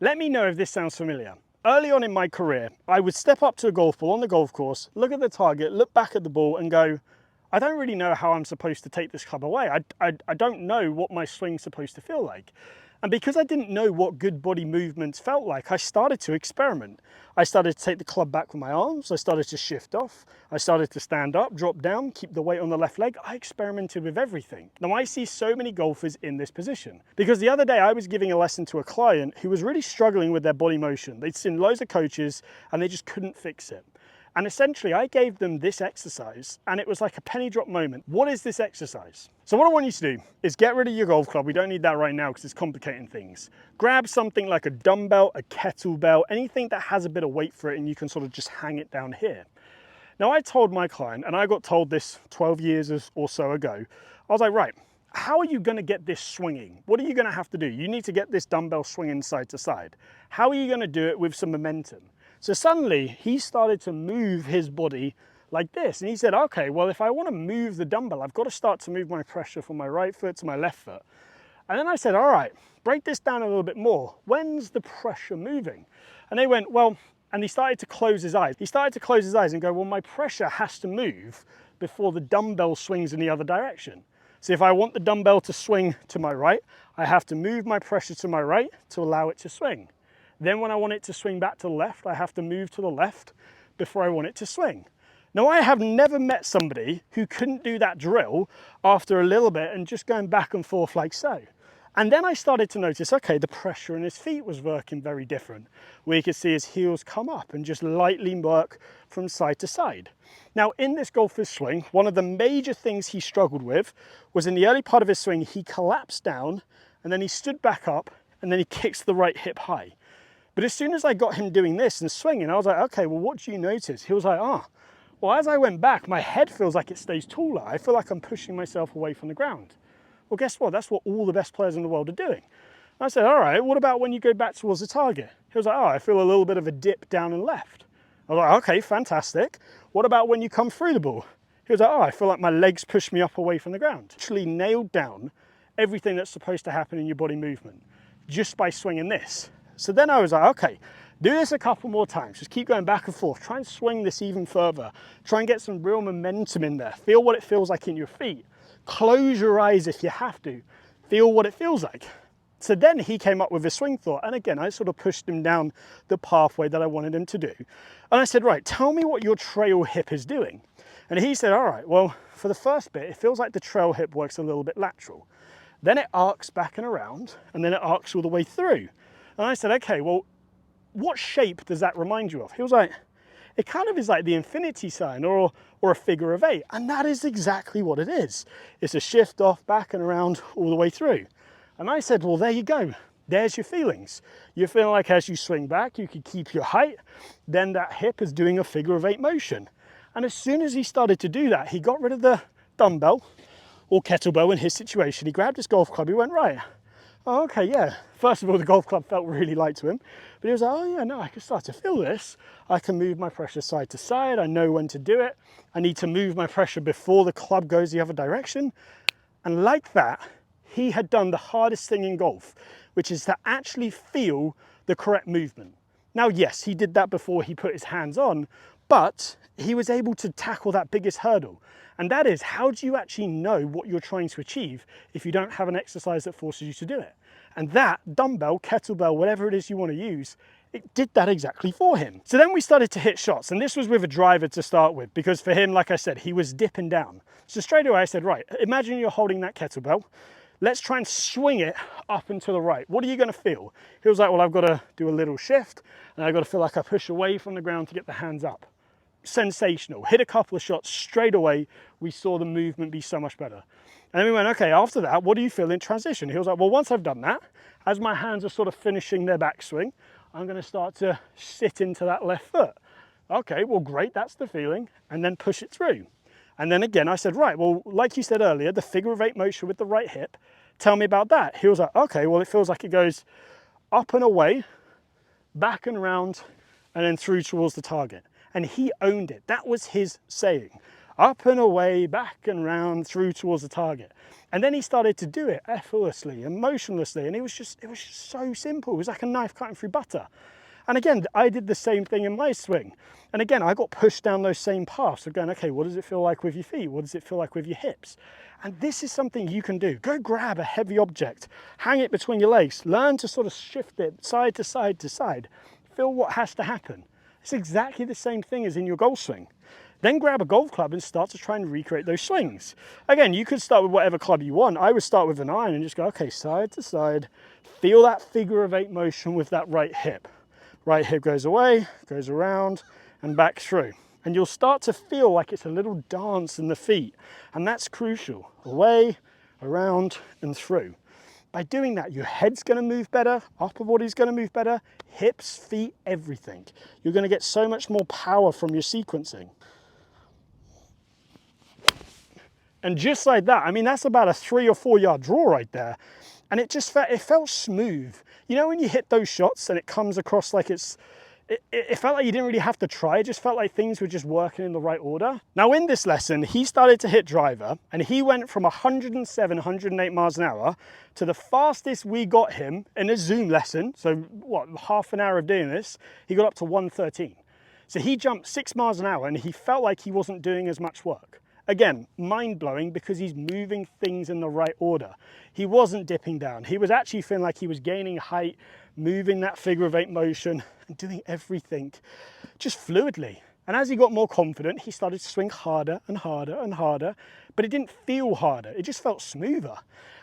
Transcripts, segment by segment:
Let me know if this sounds familiar. Early on in my career, I would step up to a golf ball on the golf course, look at the target, look back at the ball and go, I don't really know how I'm supposed to take this club away. I don't know what my swing's supposed to feel like. And because I didn't know what good body movements felt like, I started to experiment. I started to take the club back with my arms. I started to shift off. I started to stand up, drop down, keep the weight on the left leg. I experimented with everything. Now I see so many golfers in this position because the other day I was giving a lesson to a client who was really struggling with their body motion. They'd seen loads of coaches and they just couldn't fix it. And essentially I gave them this exercise and it was like a penny drop moment. What is this exercise? So what I want you to do is get rid of your golf club. We don't need that right now because it's complicating things. Grab something like a dumbbell, a kettlebell, anything that has a bit of weight for it and you can sort of just hang it down here. Now I told my client, and I got told this 12 years or so ago, I was like, right, how are you going to get this swinging? What are you going to have to do? You need to get this dumbbell swinging side to side. How are you going to do it with some momentum? So suddenly he started to move his body like this. And he said, okay, well, if I want to move the dumbbell, I've got to start to move my pressure from my right foot to my left foot. And then I said, all right, break this down a little bit more. When's the pressure moving? And they went, well, and he started to close his eyes. He started to close his eyes and go, well, my pressure has to move before the dumbbell swings in the other direction. So if I want the dumbbell to swing to my right, I have to move my pressure to my right to allow it to swing. Then when I want it to swing back to the left, I have to move to the left before I want it to swing. Now I have never met somebody who couldn't do that drill after a little bit and just going back and forth like so. And then I started to notice, okay, the pressure in his feet was working very different. We could see his heels come up and just lightly work from side to side. Now in this golfer's swing, one of the major things he struggled with was in the early part of his swing, he collapsed down and then he stood back up and then he kicks the right hip high. But as soon as I got him doing this and swinging, I was like, okay, well, what do you notice? He was like, well, as I went back, my head feels like it stays taller. I feel like I'm pushing myself away from the ground. Well, guess what? That's what all the best players in the world are doing. And I said, all right, what about when you go back towards the target? He was like, I feel a little bit of a dip down and left. I was like, okay, fantastic. What about when you come through the ball? He was like, I feel like my legs push me up away from the ground. Actually nailed down everything that's supposed to happen in your body movement just by swinging this. So then I was like, okay, do this a couple more times. Just keep going back and forth. Try and swing this even further. Try and get some real momentum in there. Feel what it feels like in your feet. Close your eyes if you have to. Feel what it feels like. So then he came up with a swing thought. And again, I sort of pushed him down the pathway that I wanted him to do. And I said, right, tell me what your trail hip is doing. And he said, all right, well, for the first bit, it feels like the trail hip works a little bit lateral. Then it arcs back and around, and then it arcs all the way through. And I said, okay, well, what shape does that remind you of? He was like, it kind of is like the infinity sign or a figure of 8. And that is exactly what it is. It's a shift off, back and around all the way through. And I said, well, there you go. There's your feelings. You're feeling like as you swing back, you can keep your height. Then that hip is doing a figure of 8 motion. And as soon as he started to do that, he got rid of the dumbbell or kettlebell in his situation. He grabbed his golf club. He went, right. Oh, okay, yeah. First of all, the golf club felt really light to him, but he was like, oh yeah, no, I can start to feel this. I can move my pressure side to side. I know when to do it. I need to move my pressure before the club goes the other direction. And like that, he had done the hardest thing in golf, which is to actually feel the correct movement. Now, yes, he did that before he put his hands on, but he was able to tackle that biggest hurdle. And that is, how do you actually know what you're trying to achieve if you don't have an exercise that forces you to do it? And that dumbbell, kettlebell, whatever it is you want to use, it did that exactly for him. So then we started to hit shots, and this was with a driver to start with, because for him, like I said, he was dipping down. So straight away I said, right, imagine you're holding that kettlebell. Let's try and swing it up and to the right. What are you going to feel? He was like, well, I've got to do a little shift, and I've got to feel like I push away from the ground to get the hands up. Sensational. Hit a couple of shots straight away. We saw the movement be so much better. And then we went, okay, after that, what do you feel in transition? He was like, well, once I've done that, as my hands are sort of finishing their backswing, I'm going to start to sit into that left foot. Okay, well, great, that's the feeling. And then push it through. And then again, I said, right, well, like you said earlier, the figure of 8 motion with the right hip, tell me about that. He was like, okay, well, it feels like it goes up and away, back and around, and then through towards the target. And he owned it. That was his saying. up and away, back and round, through towards the target. And then he started to do it effortlessly and motionlessly, and it was just so simple. It was like a knife cutting through butter. And again, I did the same thing in my swing. And again, I got pushed down those same paths of going, okay, what does it feel like with your feet? What does it feel like with your hips? And this is something you can do. Go grab a heavy object, hang it between your legs, learn to sort of shift it side to side to side. Feel what has to happen. It's exactly the same thing as in your golf swing. Then grab a golf club and start to try and recreate those swings. Again, you could start with whatever club you want. I would start with an iron and just go, okay, side to side. Feel that figure of 8 motion with that right hip. Right hip goes away, goes around and back through. And you'll start to feel like it's a little dance in the feet. And that's crucial. Away, around and through. By doing that, your head's going to move better, upper body's going to move better, hips, feet, everything. You're going to get so much more power from your sequencing. And just like that, I mean, that's about a 3 or 4 yard draw right there. And it felt smooth. You know, when you hit those shots and it comes across like it felt like you didn't really have to try. It just felt like things were just working in the right order. Now in this lesson, he started to hit driver and he went from 107, 108 miles an hour to the fastest we got him in a Zoom lesson. So what, half an hour of doing this, he got up to 113. So he jumped 6 miles an hour and he felt like he wasn't doing as much work. Again, mind-blowing because he's moving things in the right order. He wasn't dipping down. He was actually feeling like he was gaining height, moving that figure of 8 motion and doing everything just fluidly. And as he got more confident, he started to swing harder and harder and harder, but it didn't feel harder. It just felt smoother.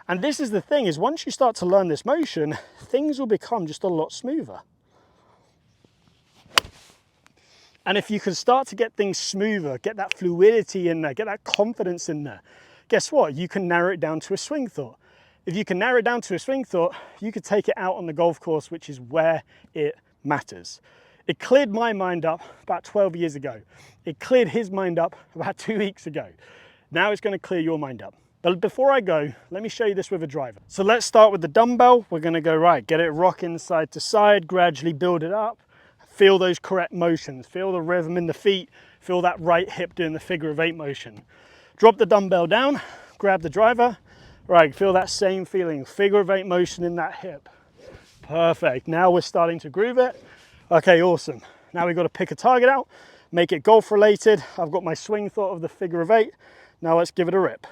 And this is the thing, is once you start to learn this motion, things will become just a lot smoother. And if you can start to get things smoother, get that fluidity in there, get that confidence in there, guess what? You can narrow it down to a swing thought. If you can narrow it down to a swing thought, you could take it out on the golf course, which is where it matters. It cleared my mind up about 12 years ago. It cleared his mind up about 2 weeks ago. Now it's going to clear your mind up. But before I go, let me show you this with a driver. So let's start with the dumbbell. We're going to go right, get it rocking side to side, gradually build it up. Feel those correct motions, feel the rhythm in the feet, feel that right hip doing the figure of 8 motion. Drop the dumbbell down, grab the driver, right, feel that same feeling, figure of 8 motion in that hip. Perfect, now we're starting to groove it. Okay, awesome. Now we've got to pick a target out, make it golf related. I've got my swing thought of the figure of 8. Now let's give it a rip.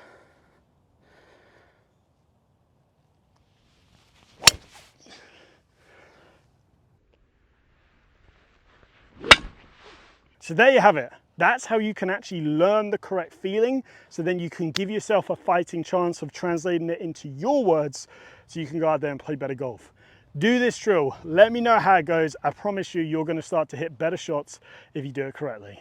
So there you have it. That's how you can actually learn the correct feeling. So then you can give yourself a fighting chance of translating it into your words so you can go out there and play better golf. Do this drill. Let me know how it goes. I promise you, you're going to start to hit better shots if you do it correctly.